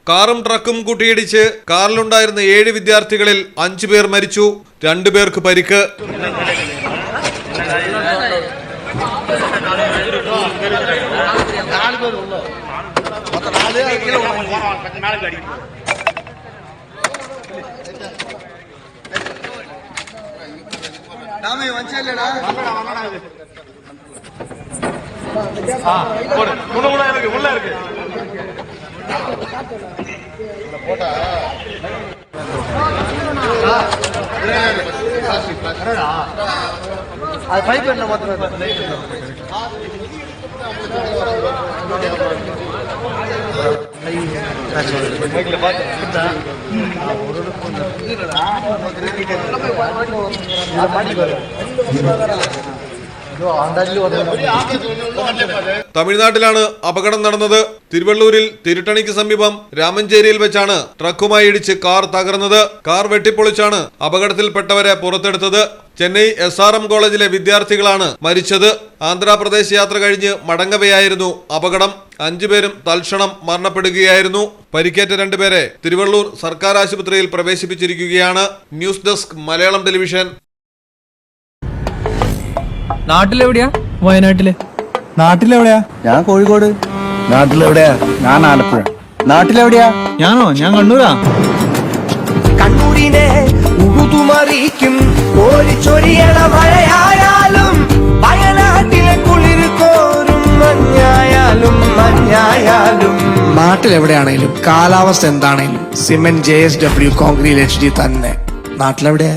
കാറും ട്രക്കും കൂട്ടിയിടിച്ച് കാറിലുണ്ടായിരുന്ന 7 വിദ്യാർത്ഥികളിൽ 5 പേർ മരിച്ചു, 2 പേർക്ക് പരിക്ക്. തമിഴ്നാട്ടിലാണ് അപകടം നടന്നത്. തിരുവള്ളൂരിൽ തിരുട്ടണിക്ക് സമീപം രാമഞ്ചേരിയിൽ വെച്ചാണ് ട്രക്കുമായി ഇടിച്ച് കാർ തകർന്നത്. കാർ വെട്ടിപ്പൊളിച്ചാണ് അപകടത്തിൽപ്പെട്ടവരെ പുറത്തെടുത്തത്. ചെന്നൈ SRM കോളേജിലെ വിദ്യാർത്ഥികളാണ് മരിച്ചത്. ആന്ധ്രാപ്രദേശ് യാത്ര കഴിഞ്ഞ് മടങ്ങവെയായിരുന്നു അപകടം. 5 പേരും തൽക്ഷണം മരണപ്പെടുകയായിരുന്നു. പരിക്കേറ്റ 2 പേരെ തിരുവള്ളൂർ സർക്കാർ ആശുപത്രിയിൽ പ്രവേശിപ്പിച്ചിരിക്കുകയാണ്. News desk Malayalam television. നാട്ടിലെവിടെയാ? വയനാട്ടില്. നാട്ടിലെവിടെയാ? ഞാൻ കോഴിക്കോട്. നാട്ടിലെവിടെയാ? ഞാൻ ആലപ്പുഴ. നാട്ടിലെവിടെയാ? ഞാനോ? ഞാൻ കണ്ണൂരാ. കണ്ണൂരിനെ ഉഴുതുമറിക്കും കോരിച്ചൊരിയണ മഴയായാലും വയനാട്ടിലെ കുളിർ കോരും മഞ്ഞായാലും നാട്ടിലെവിടെയാണേലും കാലാവസ്ഥ എന്താണേലും സിമെന്റ് JSW കോൺക്രീറ്റ് HD തന്നെ. നാട്ടിലെവിടെയാ?